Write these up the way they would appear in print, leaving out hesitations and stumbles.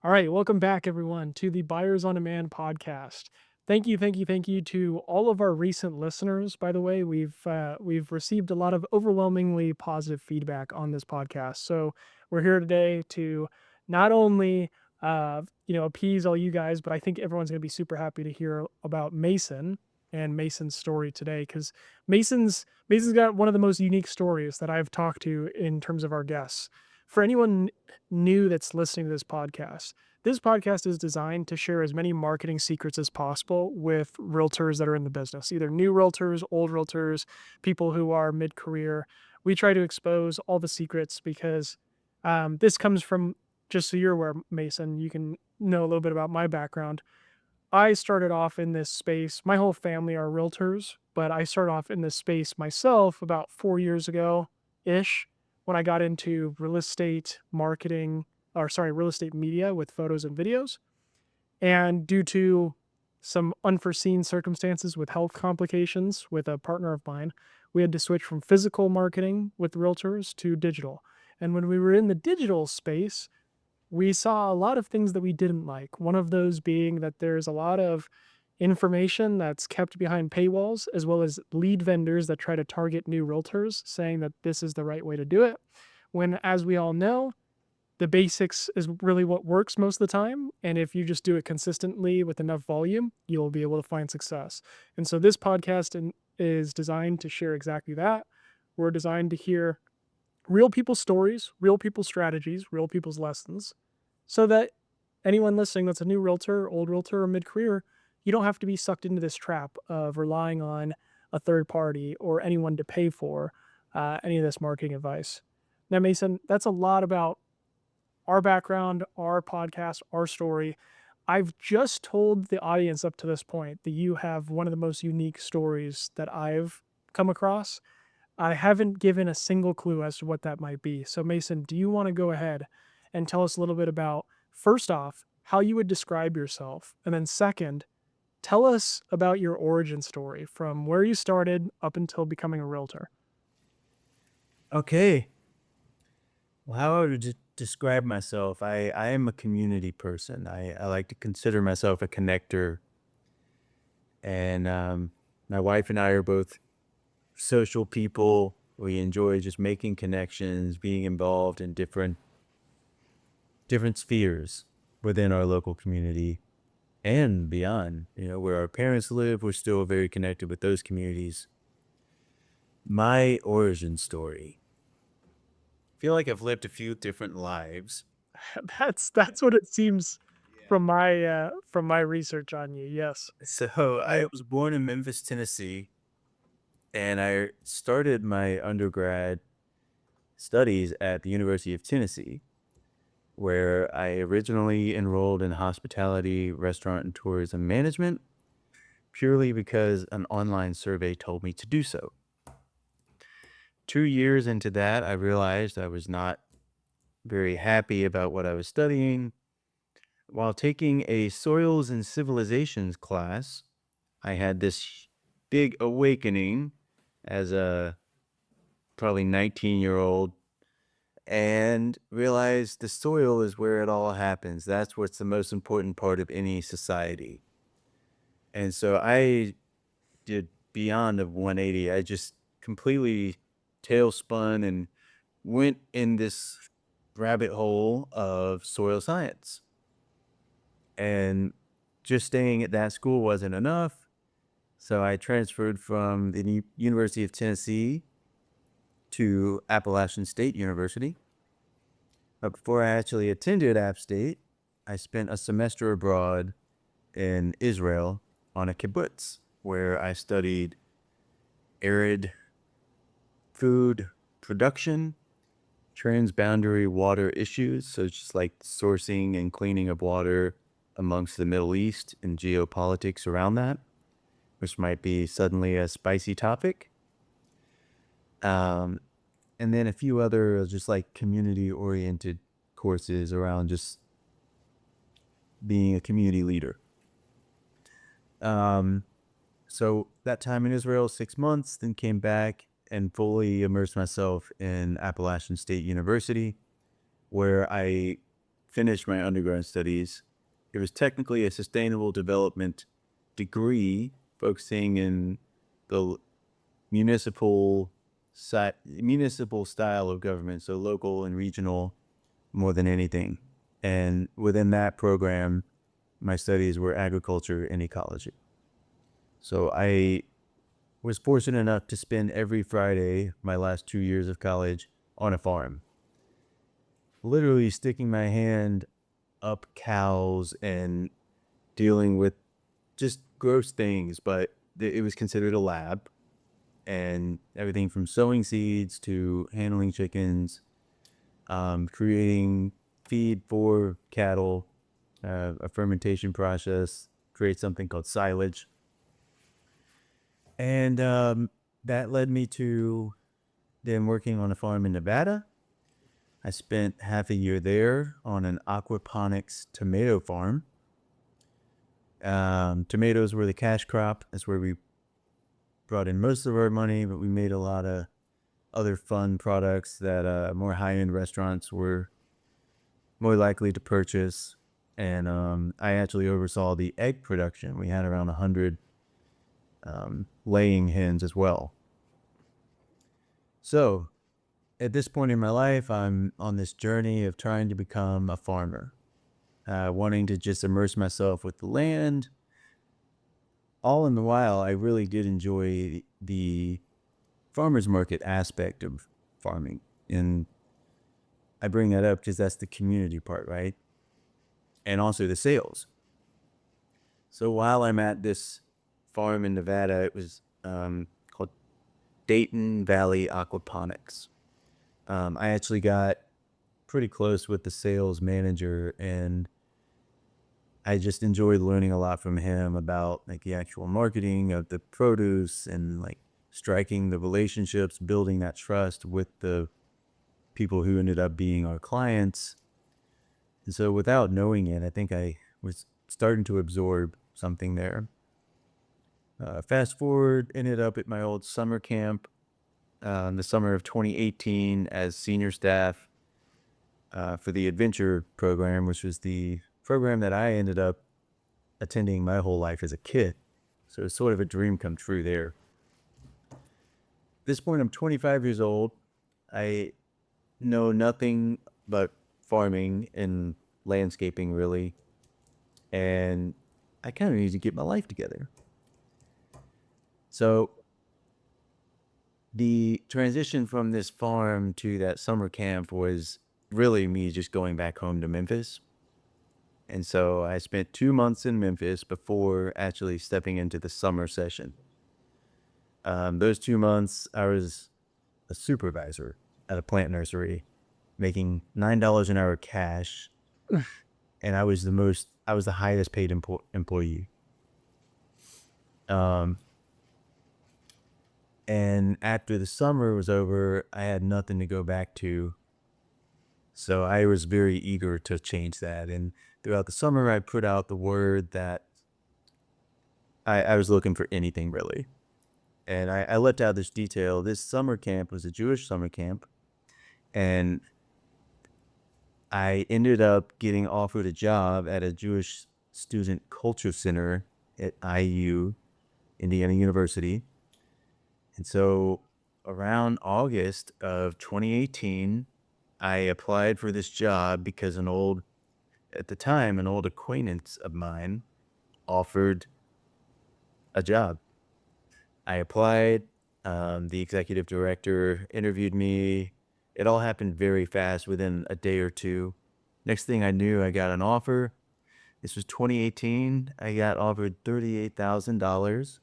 All right, welcome back, everyone, to the Buyers on Demand podcast. Thank you to all of our recent listeners. By the way, we've received a lot of overwhelmingly positive feedback on this podcast. So we're here today to not only appease all you guys, but I think everyone's going to be super happy to hear about Mason and Mason's story today because Mason's got one of the most unique stories that I've talked to in terms of our guests. For anyone new that's listening to this podcast is designed to share as many marketing secrets as possible with realtors that are in the business, either new realtors, old realtors, people who are mid career. We try to expose all the secrets because this comes from, just so you're aware, Mason, you can know a little bit about my background. I started off in this space. My whole family are realtors, but I started off in this space myself about 4 years ago ish when I got into real estate marketing, or sorry, real estate media with photos and videos. And due to some unforeseen circumstances with health complications with a partner of mine, we had to switch from physical marketing with realtors to digital. And when we were in the digital space, we saw a lot of things that we didn't like. One of those being that there's a lot of information that's kept behind paywalls, as well as lead vendors that try to target new realtors, saying that this is the right way to do it. When, as we all know, the basics is really what works most of the time. And if you just do it consistently with enough volume, you'll be able to find success. And so this is designed to share exactly that. We're designed to hear real people's stories, real people's strategies, real people's lessons, so that anyone listening that's a new realtor, old realtor, or mid career, you don't have to be sucked into this trap of relying on a third party or anyone to pay for any of this marketing advice. Now, Mason, that's a lot about our background, our podcast, our story. I've just told the audience up to this point that you have one of the most unique stories that I've come across. I haven't given a single clue as to what that might be. So, Mason, do you want to go ahead and tell us a little bit about, first off, how you would describe yourself? And then, second, tell us about your origin story from where you started up until becoming a realtor. Okay. Well, how I would describe myself, I am a community person. I like to consider myself a connector. And my wife and I are both social people. We enjoy just making connections, being involved in different spheres within our local community and beyond. You know, where our parents live, we're still very connected with those communities. My origin story. I feel like I've lived a few different lives. That's what it seems from my research on you. Yes. So I was born in Memphis, Tennessee, and I started my undergrad studies at the University of Tennessee, where I originally enrolled in hospitality, restaurant, and tourism management purely because an online survey told me to do so. 2 years into that, I realized I was not very happy about what I was studying. While taking a soils and civilizations class, I had this big awakening as a probably 19-year-old and realized the soil is where it all happens. That's what's the most important part of any society. And so I did beyond of 180. I just completely tailspun and went in this rabbit hole of soil science. And just staying at that school wasn't enough. So I transferred from the University of Tennessee to Appalachian State University. But before I actually attended App State, I spent a semester abroad in Israel on a kibbutz where I studied arid food production, transboundary water issues, so just like sourcing and cleaning of water amongst the Middle East and geopolitics around that, which might be suddenly a spicy topic. Um, and then a few other just like community oriented courses around just being a community leader. Um, so that time in Israel, 6 months, then came back and fully immersed myself in Appalachian State University, where I finish my undergrad studies. It was technically a sustainable development degree focusing in the municipal municipal style of government, so local and regional more than anything. And within that program, my studies were agriculture and ecology. So I was fortunate enough to spend every Friday, my last 2 years of college, on a farm, literally sticking my hand up cows and dealing with just gross things, but it was considered a lab, and everything from sowing seeds to handling chickens, creating feed for cattle, a fermentation process, create something called silage. And that led me to then working on a farm in Nevada. I spent half a year there on an aquaponics tomato farm. Tomatoes were the cash crop. That's where we brought in most of our money, but we made a lot of other fun products that more high-end restaurants were more likely to purchase. And I actually oversaw the egg production. We had around 100 laying hens as well. So at this point in my life, I'm on this journey of trying to become a farmer, wanting to just immerse myself with the land. All in the while, I really did enjoy the farmer's market aspect of farming. And I bring that up because that's the community part, right? And also the sales. So while I'm at this farm in Nevada, it was called Dayton Valley Aquaponics. I actually got pretty close with the sales manager, and I just enjoyed learning a lot from him about like the actual marketing of the produce and like striking the relationships, building that trust with the people who ended up being our clients. And so without knowing it, I think I was starting to absorb something there. Fast forward, ended up at my old summer camp in the summer of 2018 as senior staff for the adventure program, which was the program that I ended up attending my whole life as a kid. So it's sort of a dream come true there. At this point, I'm 25 years old. I know nothing but farming and landscaping, really. And I kind of need to get my life together. So the transition from this farm to that summer camp was really me just going back home to Memphis. And so I spent 2 months in Memphis before actually stepping into the summer session. Those 2 months, I was a supervisor at a plant nursery, making $9 an hour cash, and I was the highest paid employee. Um, and after the summer was over, I had nothing to go back to. So I was very eager to change that. And throughout the summer, I put out the word that I was looking for anything really. And I left out this detail. This summer camp was a Jewish summer camp. And I ended up getting offered a job at a Jewish student culture center at IU, Indiana University. And so around August of 2018, I applied for this job because at the time, an old acquaintance of mine offered a job. I applied. The executive director interviewed me. It all happened very fast within a day or two. Next thing I knew, I got an offer. This was 2018. I got offered $38,000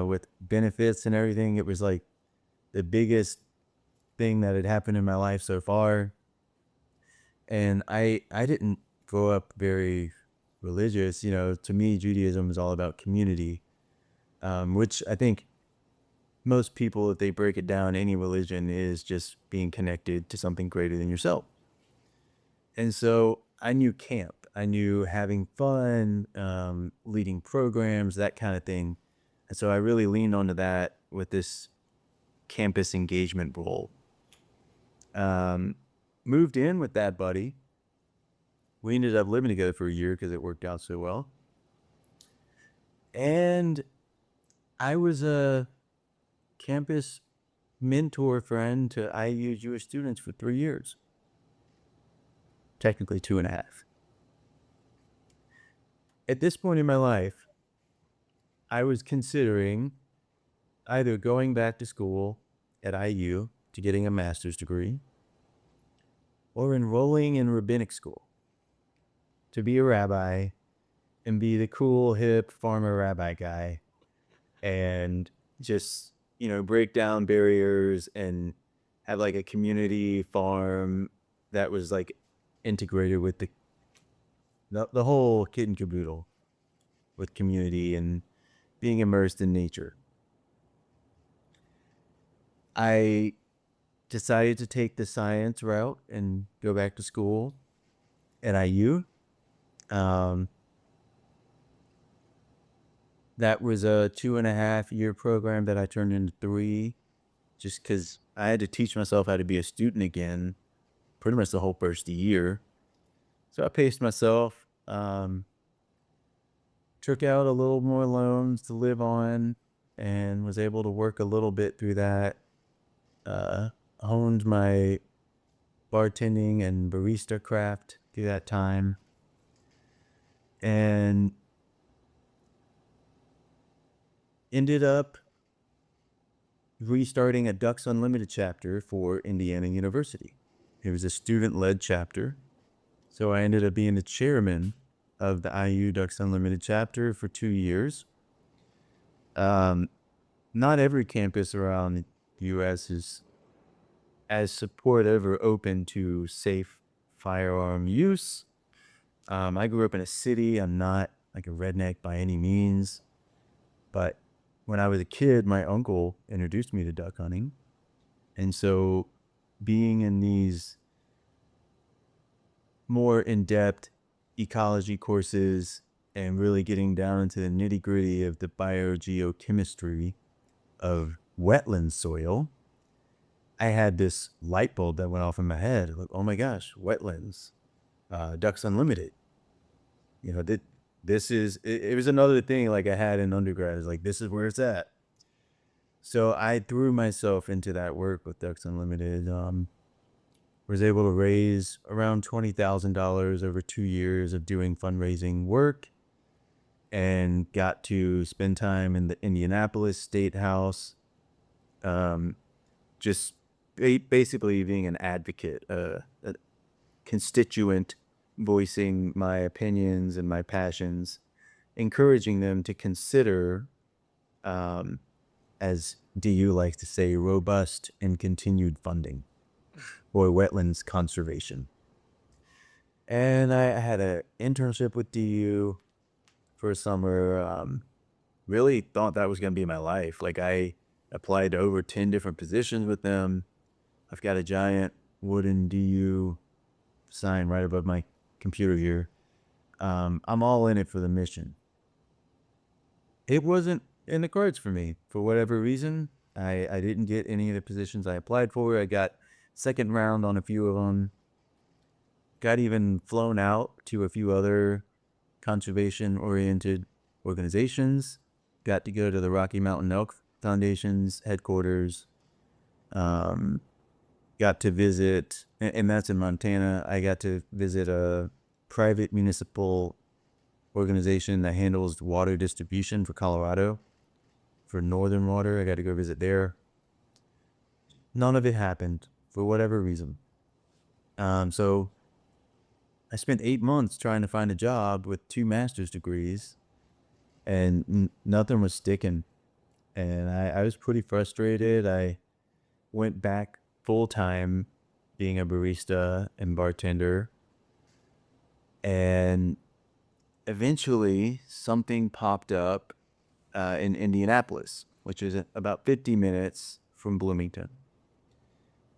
with benefits and everything. It was like the biggest thing that had happened in my life so far. And I didn't grow up very religious. You know, to me, Judaism is all about community, which I think most people, if they break it down, any religion is just being connected to something greater than yourself. And so I knew camp. I knew having fun, leading programs, that kind of thing. And so I really leaned onto that with this campus engagement role. Moved in with that buddy. we ended up living together for a year because it worked out so well. And I was a campus mentor friend to IU Jewish students for 3 years. Technically 2.5. At this point in my life, I was considering either going back to school at IU to getting a master's degree or enrolling in rabbinic school to be a rabbi and be the cool, hip farmer rabbi guy and just, break down barriers and have like a community farm that was like integrated with the whole kit and caboodle with community and being immersed in nature. I decided to take the science route and go back to school at IU. That was a 2.5 year program that I turned into 3 just because I had to teach myself how to be a student again pretty much the whole first year. So I paced myself, took out a little more loans to live on, and was able to work a little bit through that. Honed my bartending and barista craft through that time. And ended up restarting a Ducks Unlimited chapter for Indiana University. It was a student-led chapter. So I ended up being the chairman of the IU Ducks Unlimited chapter for 2 years. Not every campus around the U.S. is as supportive or open to safe firearm use. I grew up in a city. I'm not like a redneck by any means. But when I was a kid, my uncle introduced me to duck hunting. And so being in these more in-depth ecology courses and really getting down into the nitty-gritty of the biogeochemistry of wetland soil, I had this light bulb that went off in my head. Like, oh my gosh, wetlands, Ducks Unlimited. This is, it was another thing like I had in undergrad. It's like, this is where it's at. So I threw myself into that work with Ducks Unlimited. Was able to raise around $20,000 over 2 years of doing fundraising work, and got to spend time in the Indianapolis State House, just basically being an advocate, a constituent, voicing my opinions and my passions, encouraging them to consider, as DU likes to say, robust and continued funding for wetlands conservation. And I had an internship with DU for a summer. Really thought that was going to be my life. Like, I applied to over 10 different positions with them. I've got a giant wooden DU sign right above my computer here. I'm all in it for the mission. It wasn't in the cards for me for whatever reason. I didn't get any of the positions I applied for. I got second round on a few of them. Got even flown out to a few other conservation-oriented organizations. Got to go to the Rocky Mountain Elk Foundation's headquarters. Got to visit, and that's in Montana. I got to visit a private municipal organization that handles water distribution for Colorado, for Northern Water. I got to go visit there. None of it happened for whatever reason. So I spent 8 months trying to find a job with 2 master's degrees, and nothing was sticking. And I was pretty frustrated. I went back full time being a barista and bartender. And eventually something popped up in Indianapolis, which is about 50 minutes from Bloomington.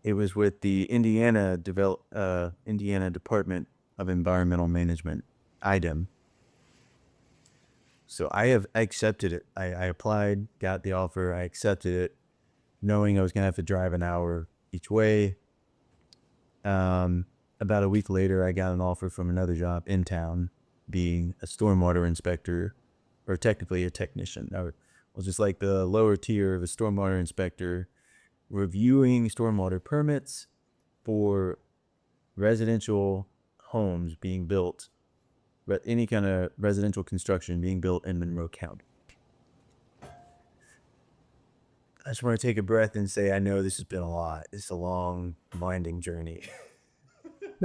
It was with the Indiana Department of Environmental Management, IDEM. So I accepted it. I applied, got the offer, I accepted it, knowing I was going to have to drive an hour each way. about a week later, I got an offer from another job in town, being a stormwater inspector, or technically a technician. I was just like the lower tier of a stormwater inspector, reviewing stormwater permits for residential homes being built, but any kind of residential construction being built in Monroe County. I just want to take a breath and say, I know this has been a lot. It's a long, winding journey.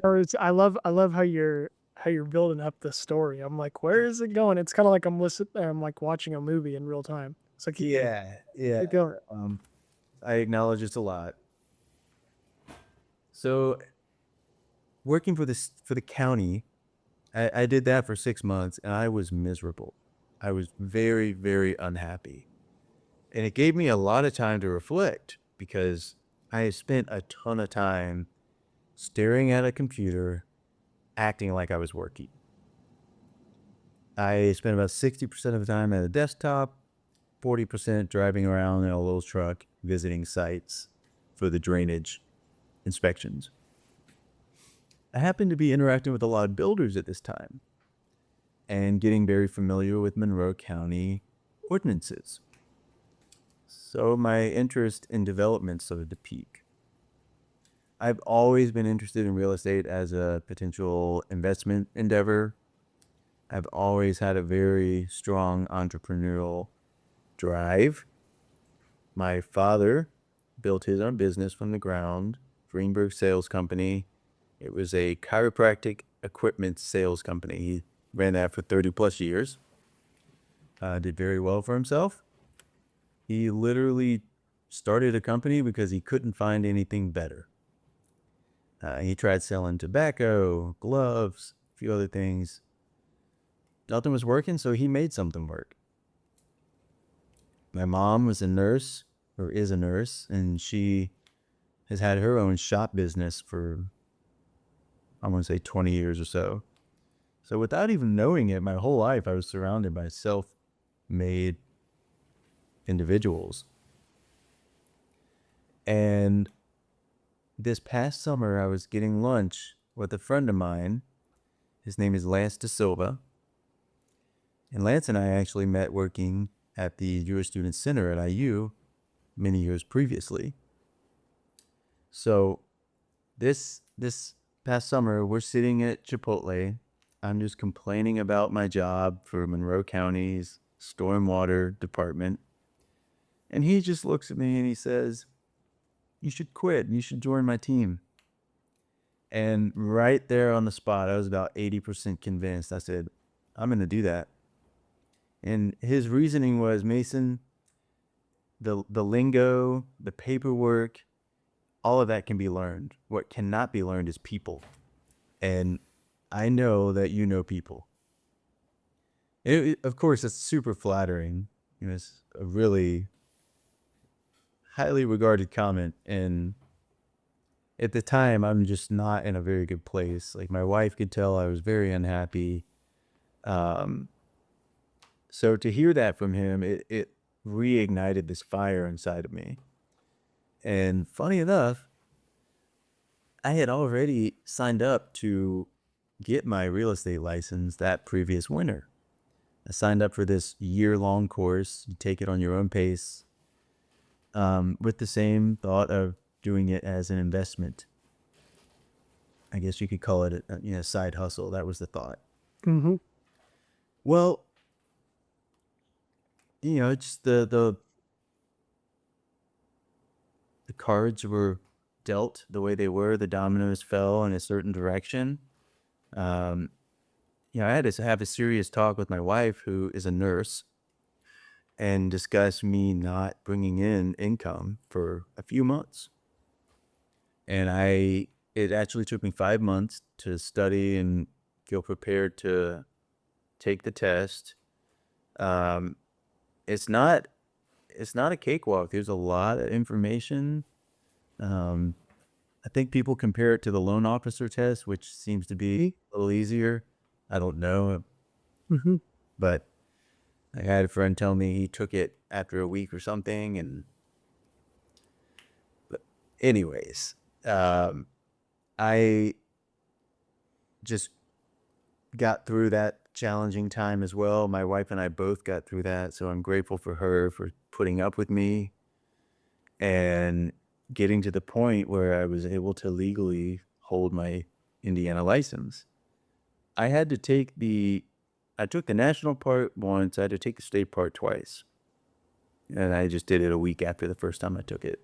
No, I love how you're building up the story. I'm like, where is it going? It's kind of like I'm like watching a movie in real time. So Yeah, yeah. keep going. I acknowledge it's a lot. So working for the county, I did that for 6 months and I was miserable. I was very, very unhappy. And it gave me a lot of time to reflect because I spent a ton of time staring at a computer, acting like I was working. I spent about 60% of the time at a desktop, 40% driving around in a little truck, visiting sites for the drainage inspections. I happened to be interacting with a lot of builders at this time and getting very familiar with Monroe County ordinances. So my interest in development started to peak. I've always been interested in real estate as a potential investment endeavor. I've always had a very strong entrepreneurial drive. My father built his own business from the ground, Greenberg Sales Company. It was a chiropractic equipment sales company. He ran that for 30 plus years. Did very well for himself. He literally started a company because he couldn't find anything better. He tried selling tobacco, gloves, a few other things. Nothing was working, so he made something work. My mom was a nurse, or is a nurse, and she has had her own shop business for, I want to say, 20 years or so. So without even knowing it, my whole life I was surrounded by self-made individuals. And this past summer, I was getting lunch with a friend of mine. His name is Lance De Silva. And Lance and I actually met working at the Jewish Student Center at IU many years previously. So this past summer, we're sitting at Chipotle. I'm just complaining about my job for Monroe County's stormwater department. And he just looks at me and he says, you should quit. You should join my team. And right there on the spot, I was about 80% convinced. I said, I'm going to do that. And his reasoning was, Mason, the lingo, the paperwork, all of that can be learned. What cannot be learned is people. And I know that you know people. Of course, it's super flattering. It's a really highly regarded comment. And at the time, I'm just not in a very good place. Like, my wife could tell I was very unhappy. So to hear that from him, it reignited this fire inside of me. And funny enough, I had already signed up to get my real estate license that previous winter. I signed up for this year-long course. You take it on your own pace, with the same thought of doing it as an investment. I guess you could call it a side hustle. That was the thought. Mm-hmm. Well, it's the cards were dealt the way they were. The dominoes fell in a certain direction. Um, I had to have a serious talk with my wife, who is a nurse, and discuss me not bringing in income for a few months. And it actually took me 5 months to study and feel prepared to take the test. Um, it's not, it's not a cakewalk. There's a lot of information. Um, I think people compare it to the loan officer test, which seems to be a little easier. I don't know, Mm-hmm. but I had a friend tell me he took it after a week or something. But anyways, I just got through that challenging time as well. My wife and I both got through that, so I'm grateful for her for putting up with me and getting to the point where I was able to legally hold my Indiana license. I had to take I took the national part once, I had to take the state part twice. And I just did it a week after the first time I took it.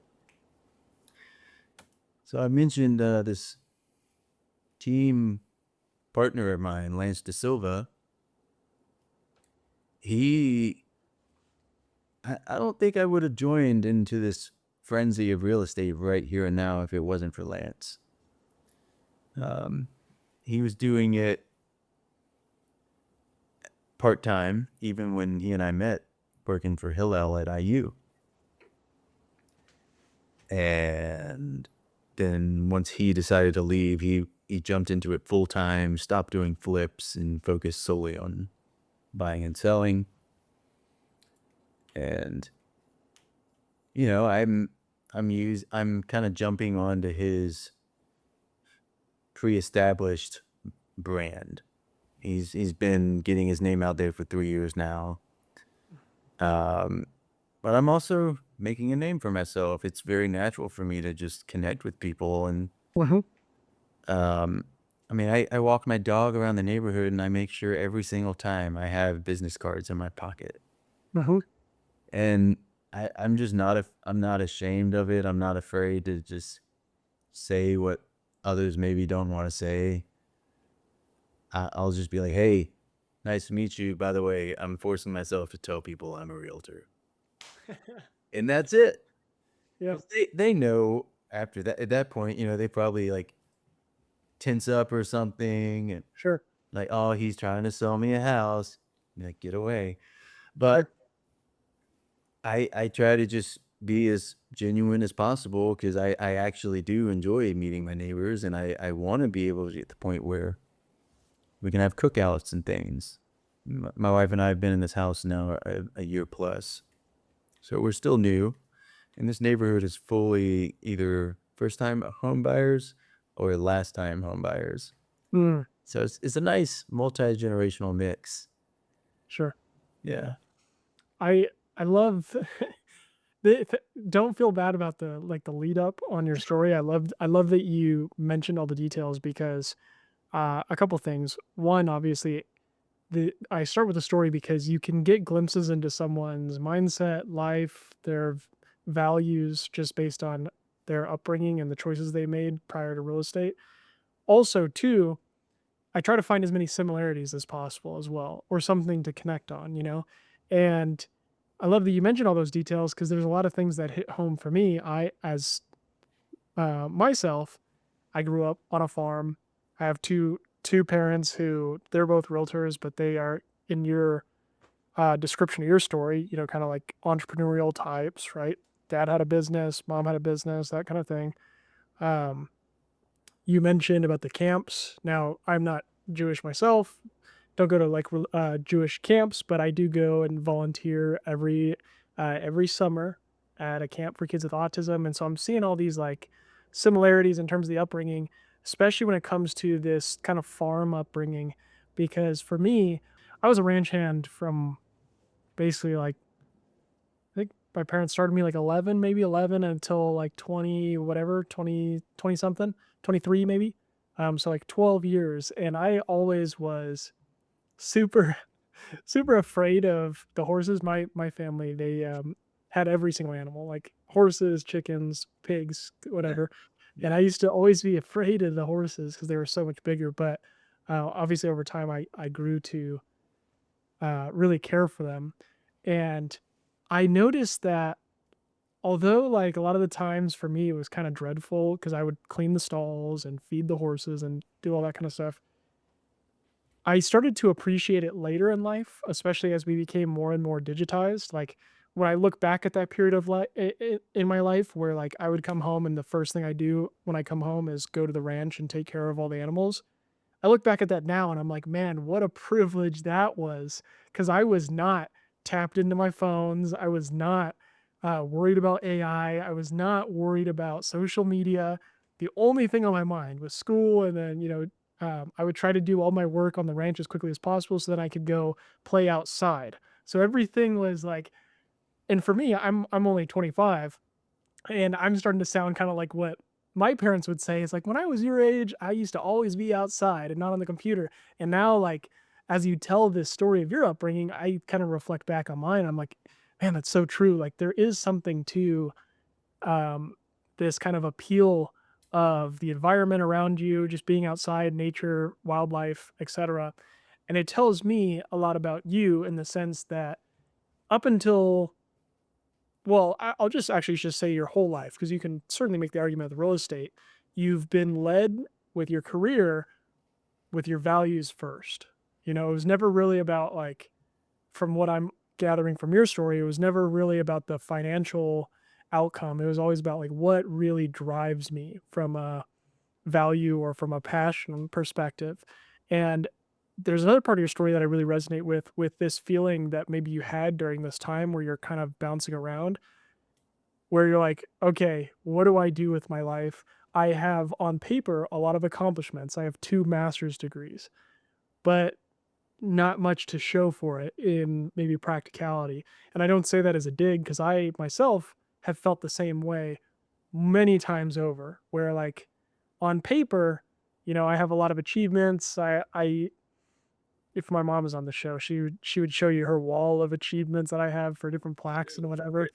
So I mentioned this team partner of mine, Lance De Silva. He, I don't think I would have joined into this frenzy of real estate right here and now if it wasn't for Lance. He was doing it part time, even when he and I met working for Hillel at IU. And then once he decided to leave, he jumped into it full time, stopped doing flips, and focused solely on buying and selling. And I'm kind of jumping onto his pre-established brand. He's been getting his name out there for 3 years now. But I'm also making a name for myself. It's very natural for me to just connect with people. And Mhm. I mean, I walk my dog around the neighborhood and I make sure every single time I have business cards in my pocket. Mhm. And I'm just I'm not ashamed of it. I'm not afraid to just say what others maybe don't want to say. I'll just be like, hey, nice to meet you. By the way, I'm forcing myself to tell people I'm a realtor. And that's it. Yep. 'Cause they know after that, at that point, they probably like tense up or something. And Sure. like, oh, he's trying to sell me a house. Like, get away. But Sure. I try to just be as genuine as possible because I actually do enjoy meeting my neighbors and I want to be able to get to the point where we can have cookouts and things. My wife and I have been in this house now a year plus. So we're still new. And this neighborhood is fully either first time home buyers or last time home buyers. Mm, So it's a nice multi-generational mix. sure. Yeah. I I love don't feel bad about the like the lead up on your story. I love that you mentioned all the details because a couple things. One, obviously, I start with the story because you can get glimpses into someone's mindset, life, their values just based on their upbringing and the choices they made prior to real estate. Also, too, I try to find as many similarities as possible as well, or something to connect on, you know? And I love that you mentioned all those details because there's a lot of things that hit home for me. As myself, I grew up on a farm. I have two parents who they're both realtors, but they are in your description of your story, kind of like entrepreneurial types, right? Dad had a business, mom had a business, that kind of thing. Um, you mentioned about the camps. Now, I'm not Jewish myself, don't go to like Jewish camps, but I do go and volunteer every summer at a camp for kids with autism, and so I'm seeing all these like similarities in terms of the upbringing, especially when it comes to this kind of farm upbringing. Because for me, I was a ranch hand from basically like I think my parents started me like 11, maybe 11 until like 20, whatever, 20 something, 23 maybe. So like 12 years. And I always was super, super afraid of the horses. My family, they had every single animal, like horses, chickens, pigs, Yeah. whatever. And Yeah. I used to always be afraid of the horses because they were so much bigger. But obviously over time, I grew to really care for them. And I noticed that although, like, a lot of the times for me, it was kinda dreadful because I would clean the stalls and feed the horses and do all that kinda stuff, I started to appreciate it later in life, especially as we became more and more digitized, like, when I look back at that period of life in my life where, like, I would come home and the first thing I do when I come home is go to the ranch and take care of all the animals. I look back at that now and I'm like, "Man, what a privilege that was," because I was not tapped into my phones, I was not, worried about AI, I was not worried about social media. The only thing on my mind was school and then, I would try to do all my work on the ranch as quickly as possible so that I could go play outside. So everything was like, and for me, I'm only 25, and I'm starting to sound kind of like what my parents would say is like, when I was your age, I used to always be outside and not on the computer. And now, like, as you tell this story of your upbringing, I kind of reflect back on mine. I'm like, man, that's so true. Like, there is something to um, this kind of appeal of the environment around you, just being outside, nature, wildlife, etc. And it tells me a lot about you in the sense that up until, well, I'll just actually just say your whole life, because you can certainly make the argument with real estate. You've been led with your career with your values first. You know, it was never really about like, from what I'm gathering from your story, it was never really about the financial outcome. It was always about like what really drives me from a value or from a passion perspective. And there's another part of your story that I really resonate with this feeling that maybe you had during this time where you're kind of bouncing around, where you're like, okay, what do I do with my life? I have on paper a lot of accomplishments. I have 2 master's degrees, but not much to show for it in maybe practicality. And I don't say that as a dig because I myself have felt the same way many times over, where like on paper, you know, I have a lot of achievements. I if my mom was on the show, she would show you her wall of achievements that I have for different plaques and whatever.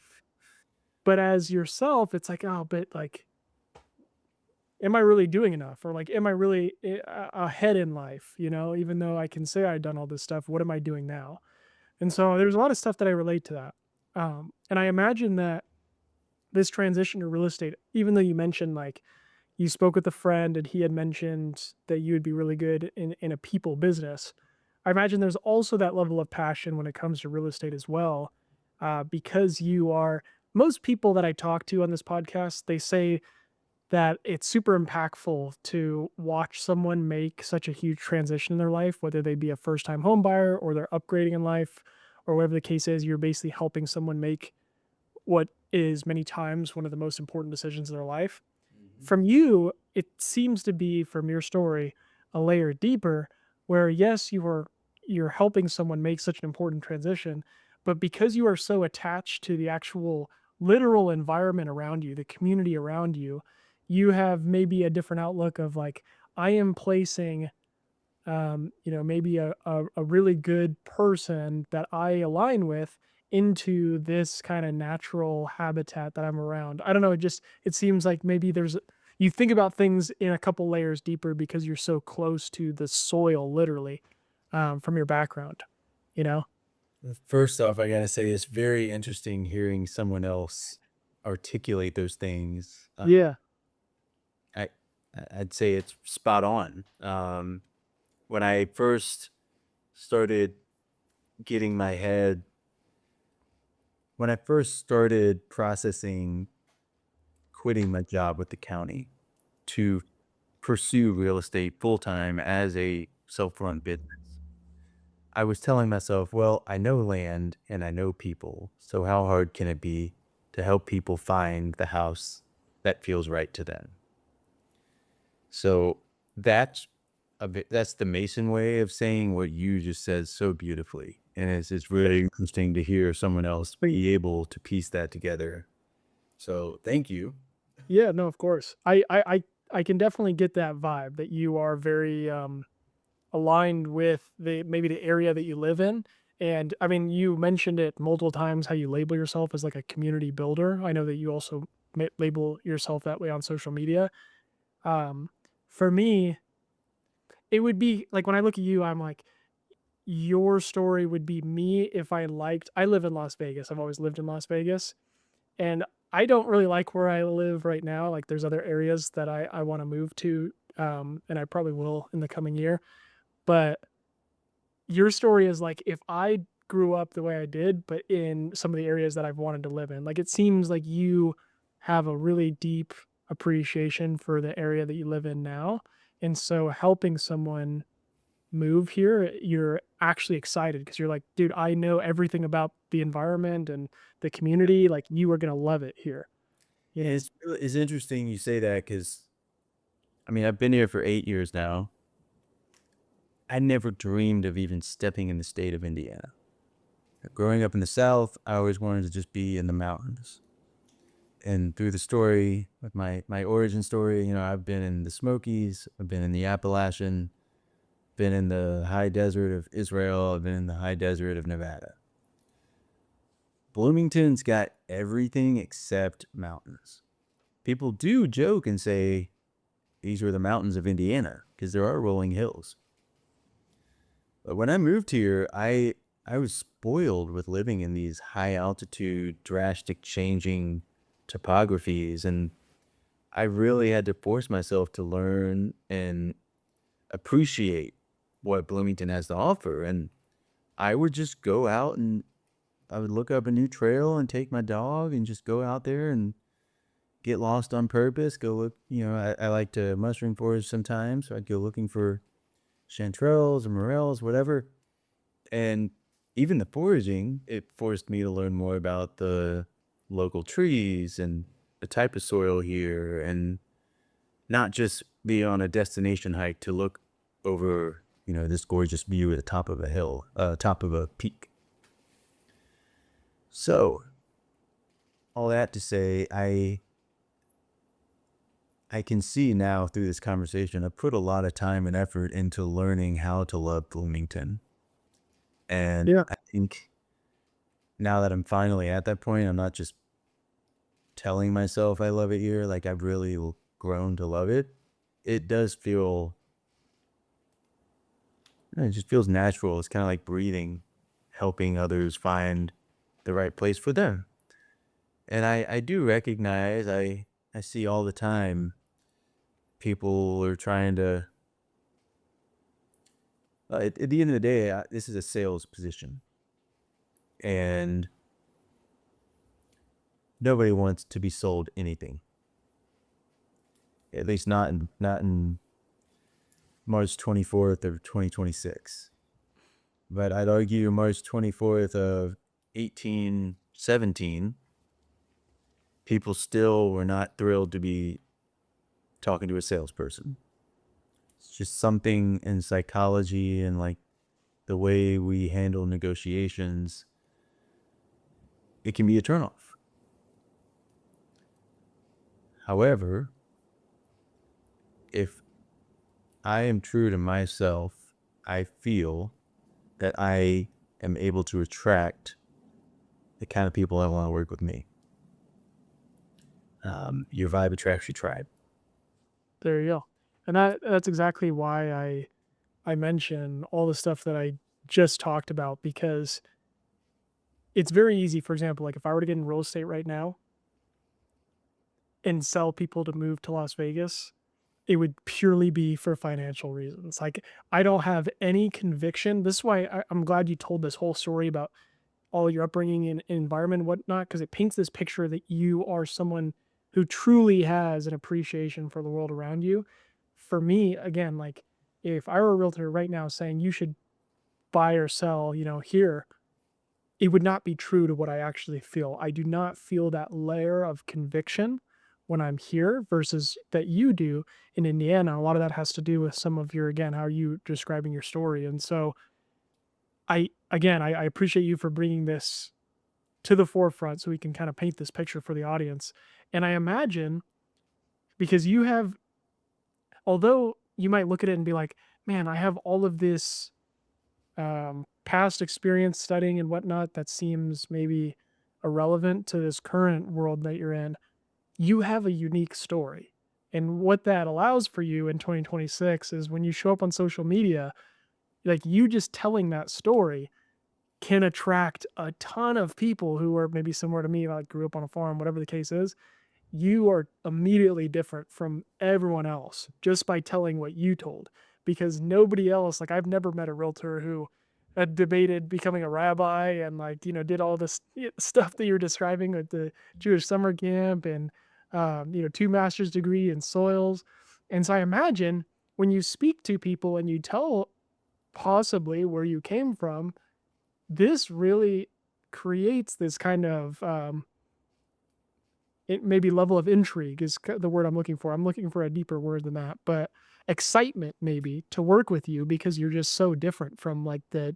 But as yourself, it's like, oh, but like, am I really doing enough? Or like, am I really ahead in life? You know, even though I can say I've done all this stuff, what am I doing now? And so there's a lot of stuff that I relate to that. And I imagine that this transition to real estate, even though you mentioned like you spoke with a friend and he had mentioned that you would be really good in a people business, I imagine there's also that level of passion when it comes to real estate as well, because you are. Most people that I talk to on this podcast, they say that it's super impactful to watch someone make such a huge transition in their life, whether they be a first time home buyer or they're upgrading in life or whatever the case is. You're basically helping someone make what is many times one of the most important decisions in their life. Mhm. From you, it seems to be, from your story, a layer deeper, where yes, you're helping someone make such an important transition, but because you are so attached to the actual literal environment around you, the community around you, you have maybe a different outlook of like, I am placing you know, maybe a really good person that I align with into this kind of natural habitat that I'm around. I don't know, it seems like maybe you think about things in a couple layers deeper because you're so close to the soil literally, from your background, you know? First off, I gotta say it's very interesting hearing someone else articulate those things. Yeah. I I'd say it's spot on. When I first started getting my head, when I first started processing quitting my job with the county to pursue real estate full time as a self-run business, I was telling myself, well, I know land and I know people, so how hard can it be to help people find the house that feels right to them? So that's that's the Mason way of saying what you just said so beautifully. And it's really interesting to hear someone else be able to piece that together. So thank you. Yeah, no, of course. I can definitely get that vibe that you are very aligned with the maybe the area that you live in. And I mean, you mentioned it multiple times how you label yourself as like a community builder. I know that you also label yourself that way on social media. Um, for me, it would be like when I look at you, I'm like, your story would be me if I live in Las Vegas. I've always lived in Las Vegas. And I don't really like where I live right now. Like there's other areas that I want to move to. And I probably will in the coming year. But your story is like if I grew up the way I did, but in some of the areas that I've wanted to live in. Like it seems like you have a really deep appreciation for the area that you live in now. And so helping someone move here, you're actually excited because you're like, dude, I know everything about the environment and the community. Like you are gonna love it here, you Yeah, know? it's interesting you say that because I mean I've been here for 8 years now, I never dreamed of even stepping in the state of Indiana. Growing up in the South, I always wanted to just be in the mountains. And through the story, with my origin story, you know, I've been in the Smokies, I've been in the Appalachian, been in the high desert of Israel, I've been in the high desert of Nevada. Bloomington's got everything except mountains. People do joke and say these are the mountains of Indiana because there are rolling hills. But when I moved here, I was spoiled with living in these high altitude, drastic changing topographies, and I really had to force myself to learn and appreciate what Bloomington has to offer. And I would just go out and I would look up a new trail and take my dog and just go out there and get lost on purpose. Go look, you know, I like to mushroom forage sometimes. So I'd go looking for chanterelles or morels, whatever. And even the foraging, it forced me to learn more about the local trees and the type of soil here, and not just be on a destination hike to look over, you know, this gorgeous view at the top of a hill, top of a peak. So all that to say, I can see now through this conversation, I put a lot of time and effort into learning how to love Bloomington. And Yeah. I think now that I'm finally at that point, I'm not just telling myself I love it here. Like I've really grown to love it. It does feel, it just feels natural. It's kind of like breathing, helping others find the right place for them. And I do recognize, I see all the time people are trying to, at the end of the day, this is a sales position. And nobody wants to be sold anything. At least not in March 24th of 2026. But I'd argue March 24th of 1817, people still were not thrilled to be talking to a salesperson. It's just something in psychology and like the way we handle negotiations. It can be a turnoff. However, if I am true to myself, I feel that I am able to attract the kind of people that want to work with me. Your vibe attracts your tribe. There you go. And that's exactly why I mention all the stuff that I just talked about, because it's very easy. For example, like if I were to get in real estate right now and sell people to move to Las Vegas, it would purely be for financial reasons. Like I don't have any conviction. This is why I'm glad you told this whole story about all your upbringing and environment and whatnot, because it paints this picture that you are someone who truly has an appreciation for the world around you. For me, again, like if I were a realtor right now saying you should buy or sell, here, it would not be true to what I actually feel. I do not feel that layer of conviction when I'm here versus that you do in Indiana. A lot of that has to do with some of your, again, how are you describing your story. And so I appreciate you for bringing this to the forefront so we can kind of paint this picture for the audience. And I imagine because you have, although you might look at it and be like, man, I have all of this past experience studying and whatnot that seems maybe irrelevant to this current world that you're in, you have a unique story. And what that allows for you in 2026 is when you show up on social media, like you just telling that story can attract a ton of people who are maybe similar to me, like grew up on a farm, whatever the case is. You are immediately different from everyone else just by telling what you told, because nobody else, like I've never met a realtor who had debated becoming a rabbi and like, did all this stuff that you're describing with the Jewish summer camp and, 2 master's degree in soils. And so I imagine when you speak to people and you tell possibly where you came from, this really creates this kind of, it maybe level of intrigue is the word I'm looking for. I'm looking for a deeper word than that, but excitement maybe to work with you because you're just so different from like the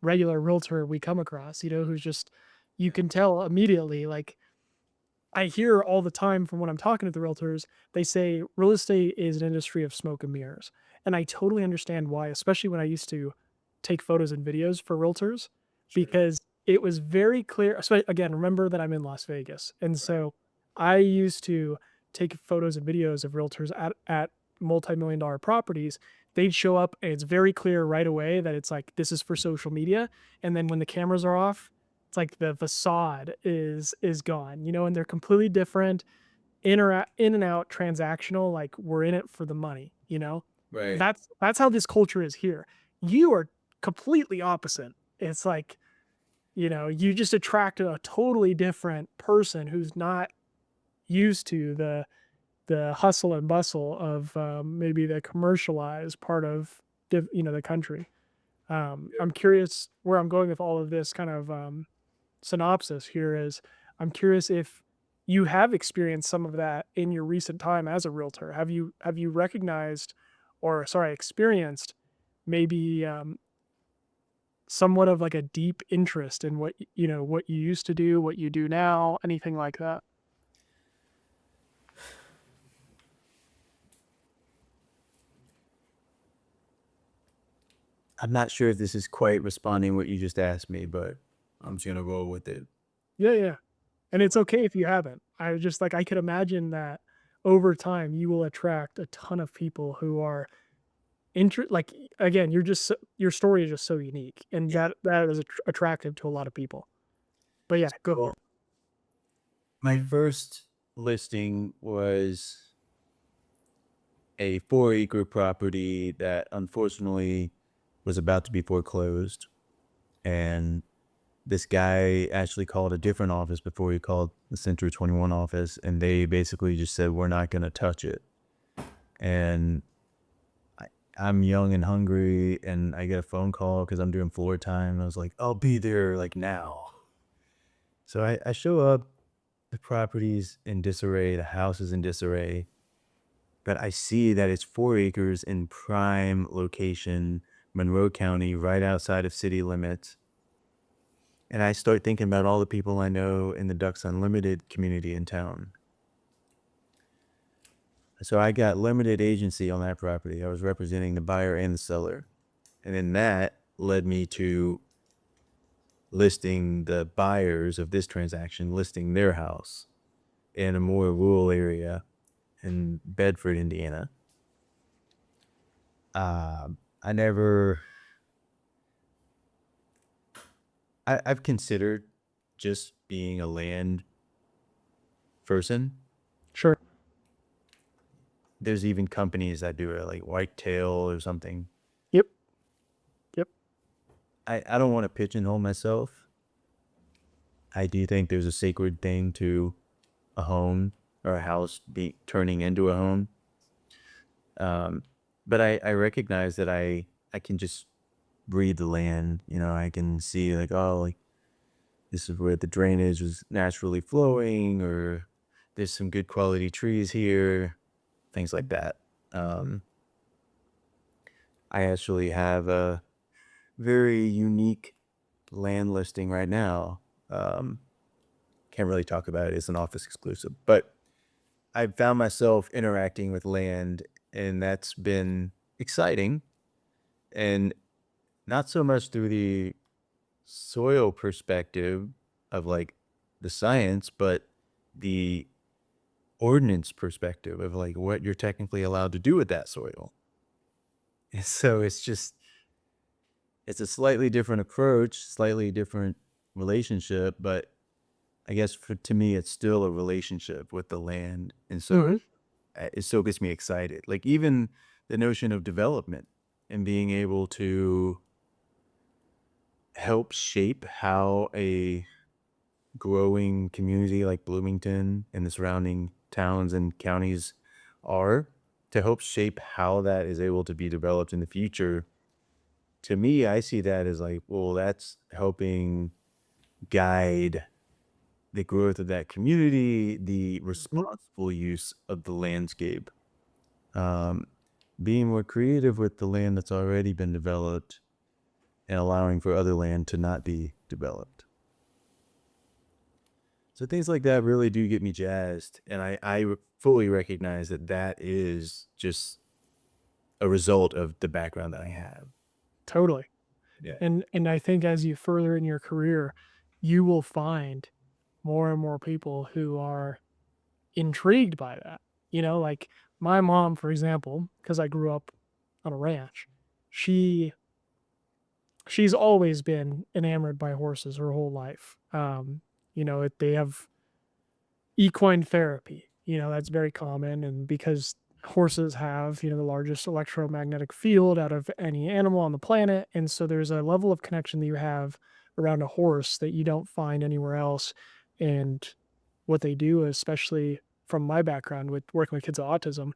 regular realtor we come across, who's just you can tell immediately like I hear all the time from when I'm talking to the realtors, they say real estate is an industry of smoke and mirrors. And I totally understand why, especially when I used to take photos and videos for realtors, Sure. because it was very clear. Again, remember that I'm in Las Vegas. And Right. so I used to take photos and videos of realtors at multi-million dollar properties. They'd show up and it's very clear right away that it's like, this is for social media. And then when the cameras are off, it's like the facade is gone, and they're completely different, in and out transactional, like we're in it for the money, you know? Right. That's how this culture is here. You are completely opposite. It's like, you just attract a totally different person who's not used to the hustle and bustle of maybe the commercialized part of the country. I'm curious where I'm going with all of this kind of synopsis here is I'm curious if you have experienced some of that in your recent time as a realtor. Have you recognized or sorry, experienced maybe somewhat of like a deep interest in what you used to do, what you do now, anything like that? I'm not sure if this is quite responding what you just asked me, but I'm just gonna roll with it. Yeah, yeah. And it's okay if you haven't. I was just like I could imagine that over time you will attract a ton of people who are like again, your story is just so unique, and Yeah. that is attractive to a lot of people. But yeah, go for So it. my first listing was a 4-acre property that unfortunately was about to be foreclosed. And this guy actually called a different office before he called the Century 21 office. And they basically just said, we're not going to touch it. And I, I'm young and hungry. And I get a phone call because I'm doing floor time. I was like, I'll be there like now. So I show up. The property's in disarray. The house is in disarray. But I see that it's 4 acres in prime location, Monroe County, right outside of city limits. And I start thinking about all the people I know in the Ducks Unlimited community in town. So I got limited agency on that property. I was representing the buyer and the seller. And then that led me to listing the buyers of this transaction, listing their house in a more rural area in Bedford, Indiana. Um, I never I've considered just being a land person. Sure. There's even companies that do it, like Whitetail or something. Yep. Yep. I don't want to pigeonhole myself. I do think there's a sacred thing to a home or a house be turning into a home. Um, but I recognize that I can just read the land. I can see like, oh, like this is where the drainage is naturally flowing, or there's some good quality trees here, things like that. Um, I actually have a very unique land listing right now. Um, can't really talk about it. It's an office exclusive, but I found myself interacting with land, and that's been exciting. And not so much through the soil perspective of like the science, but the ordinance perspective of like what you're technically allowed to do with that soil. And so it's a slightly different approach, slightly different relationship, but I guess to me, it's still a relationship with the land. And so Mhm. it still gets me excited. Like even the notion of development and being able to help shape how a growing community like Bloomington and the surrounding towns and counties are, to help shape how that is able to be developed in the future. To me, I see that as like, well, that's helping guide the growth of that community, the Mhm. responsible use of the landscape. Um, being more creative with the land that's already been developed and allowing for other land to not be developed. So things like that really do get me jazzed. And I fully recognize that that is just a result of the background that I have. Totally. Yeah. And I think as you further in your career, you will find more and more people who are intrigued by that. You know, like my mom, for example, because I grew up on a ranch, she she's always been enamored by horses her whole life. They have equine therapy. That's very common, and because horses have, the largest electromagnetic field out of any animal on the planet, and so there's a level of connection that you have around a horse that you don't find anywhere else. And what they do, especially from my background with working with kids with autism,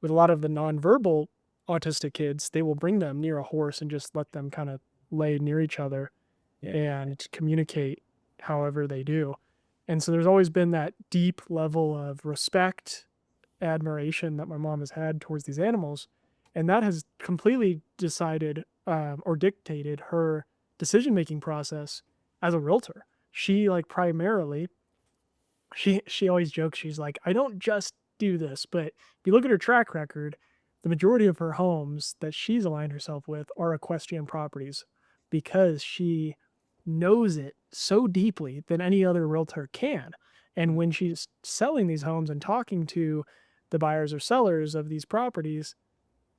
with a lot of the nonverbal autistic kids, they will bring them near a horse and just let them kind of lay near each other Yeah. and communicate however they do. And so there's always been that deep level of respect, admiration that my mom has had towards these animals. And that has completely decided or dictated her decision making process as a realtor. She like primarily she always jokes, she's like, "I don't just do this," but if you look at her track record, the majority of her homes that she's aligned herself with are equestrian properties because she knows it so deeply than any other realtor can. And when she's selling these homes and talking to the buyers or sellers of these properties,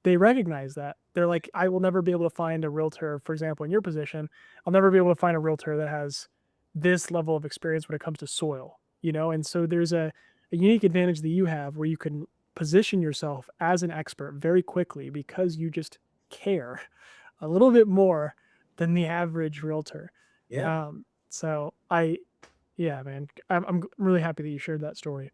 they recognize that. They're like, "I will never be able to find a realtor," for example, in your position, "I'll never be able to find a realtor that has this level of experience when it comes to soil," you know? And so there's a unique advantage that you have where you can position yourself as an expert very quickly because you just care a little bit more than the average realtor. Yeah. So I yeah, man, I'm really happy that you shared that story.